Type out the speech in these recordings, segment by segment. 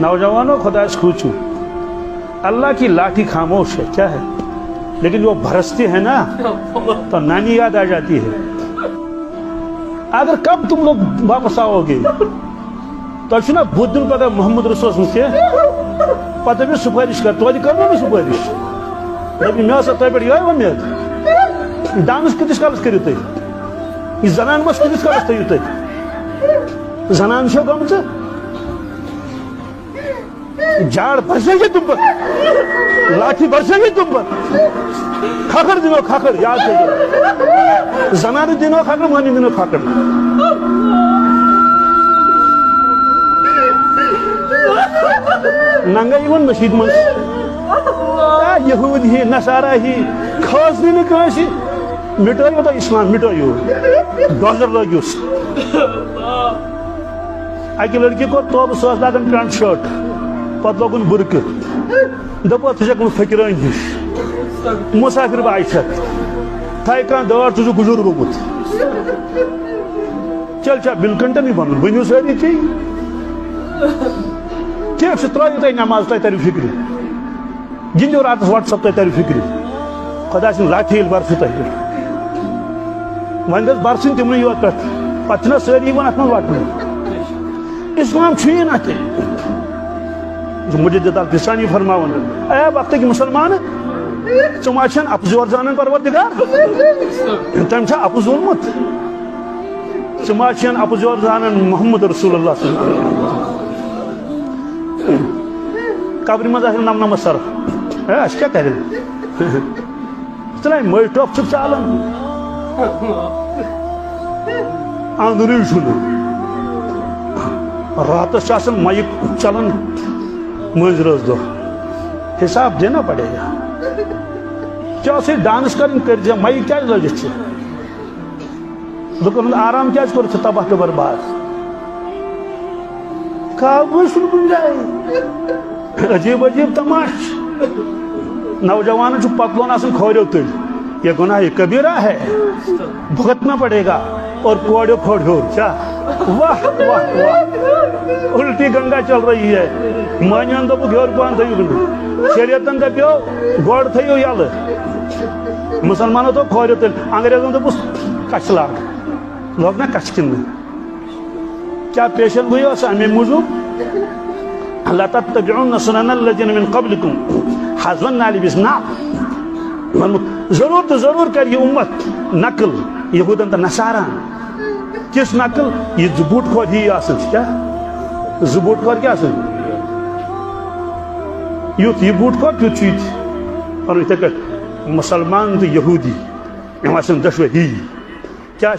नौजवानों खुदा खोचू, अल्लाह की लाठी खामोश है, क्या है, लेकिन वो भरसती है ना तो नानी याद आ जाती है। अगर कब तुम लोग वापस आओगे तो ना बुद्ध पता मोहम्मद रसूल के पता भी सुपारिश कर तो कर ना सुपारिश रबी मे तह पे ये वमेद डांस किस कालस करू तुम जनान मस किस कालस थो तुम जनान गम झाड़ बरसेगी तुम पर, लाठी बरसेगी तुम पर, खाकर दिनो खाकर याद करो, जनानी दिनो खाकर मानी दिनो खाकर। नंगा इवन मशीद मन यहूद ही नसारा ही खास दिन काशी मिटायो तो इस्लाम मिटायो डॉलर लग्युस अकि लड़की को तोब सो लागन पैंट शर्ट पत लोगन बुरक दप फकीरान हिश मुसाफिर आयशत थाय कह दार तुझ गुजर गोमुत चल चा बिलकंटन ही बन बनो सारी ची क्या त्रायो तुम नमाज तुम तर फिक्र गिंदो रात व्हाट्सअप तुम तर फिक्र खुदा सिंह लाठी बरस तुम वन गस बरसन तिमन योत पे पे सारी वन अत वटन इस्लाम ना मुजद्दिद अल-बिस्तानी फरमावन ऐ वक्त कि मुसलमान चुमा अपजोर जान परवरदिगार तम अपजोलमुत चुमा अपजोर जान मोहम्मद रसूलुल्लाह कब्र मज नमनम सर अस क्या कर मई टॉप चालान अंदर रात माइक चलान मज रोज दो हिसाब देना पड़ेगा क्या से डांस कर माइक क्या लगित लुकन आराम क्या कर तबाह तो बर्बाद अजीब अजीब तमाश नौजवान पतलोन खोरियो तुल यह गुनाह कबीरा है भुगतना पड़ेगा और कोड़ो खोड़ो क्या वाह वाह वाह उल्टी गंगा चल रही है मानियन दप घोर पान थो शरीयतन दपो गोड़ थो यल मुसलमानों तो खोरियो तुल अंग्रेजों दपुस कच लाग लोग ना कच किन क्या पेशन हुई अमे मूजूब लतत्तबिउन्न सुननल लज़ीना मिन क़ब्लिकुम हज़वन नाली बिस्नाम जरूर तो जरूर कर ये उम्मत नकल यहूदन तो नसारा किस नकल ये जुबूट खोर ही क्या जुबूट खोर क्या युथ ये बूट खोर तुथ और इथे मुसलमान तो यहूदी दशवे ही क्या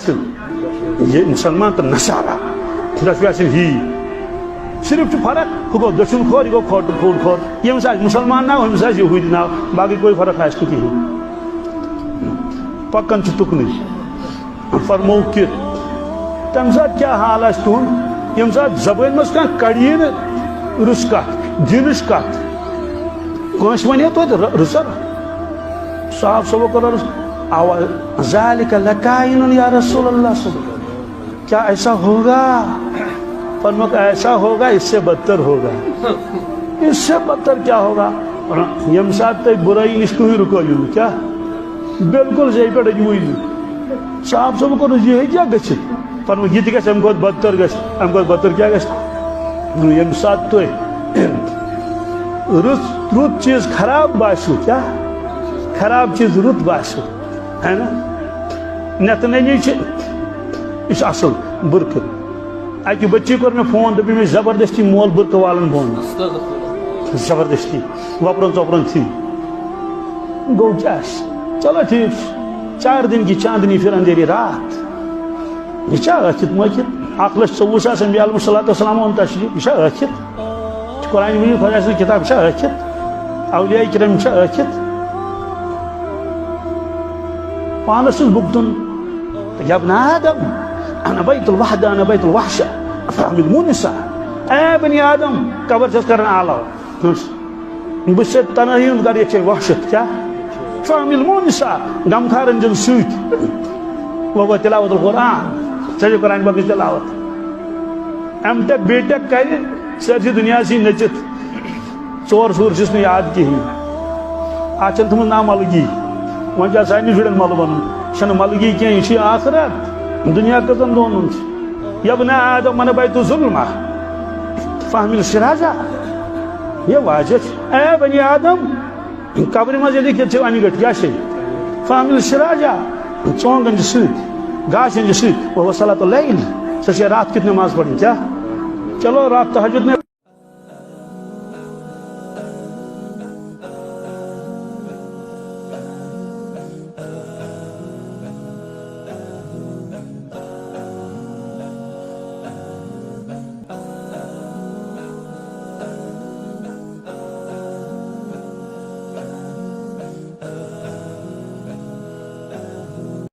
ये मुसलमान तो नसारा दशवे ही सिर्फ फर्क हु गो दक्षिण खोर गो खोट खोट खोर ये मुसलमान ना हो यहूदी ना बाकी कोई फर्क है कहीं पकन तुकन फरमो कि तम साथ क्या हाल तुंद यम साथ जबान मज कह कड़ीन रुस कत दिनच कत कस वन तो रुसर साहब सबो कर आवाज ज़ालिका लकाइन या रसूलल्लाह क्या ऐसा होगा फरमा ऐसा होगा इससे बदतर होगा इससे बदतर क्या होगा यम साथ तक बुराई निश तुम रुको क्या बिल्कुल जे पे अजू साहब सब को ये क्या गि फरमा यह गम बदतर बदतर क्या गम साथ तुम रुत चीज खराब बासो क्या खराब चीज रुत बासो है ना नतनी यह असल बुरक अकि बच्ची कोर मे फोन दपी मे जबरदस्ती मोल बुरक वालन बोन जबरदस्ती वपरन चपरन थी गो क्या चलो ठीक 4 दिन की चांदनी फिर अंधेरी रात यह अखित मखित 1,24,000 अम्बिया अलैहिस्सलाम तशरीफ यह अखित कुरान मजीद खुदा सं किताब यह अखित औलिया किराम यह अखित पानस बुगतन या इब्न आदम अना बैतुल वहदा अना बैतुल वहशा अफहमिल मुनिसा ए बनी आदम कबर छस करन आला बस तनहीन कर ये वहशत क्या फहमिल मुनिसा गमखारन जन सूत वो तिलावतुल कुरान सही कुरान बक तिलावत M.Tech B.Tech کر سرسی دنیا سی نچت 4 شور چھس یاد کہین آچن تم نا ملگی ون کیا سارے شرین مل بن چھ ملگی کی یہ آخرت دنیا کتن دون یبن آدم من بیت ظلمہ فہم السراجہ یہ واجہ اے بنی آدم قبر مز یہ ون گٹ کیا فہم السراجہ چونگن ست گاشن ست وہ صلاۃ اللیل سہ رات کت نماز پڑھیں کیا چلو رات تہجد نے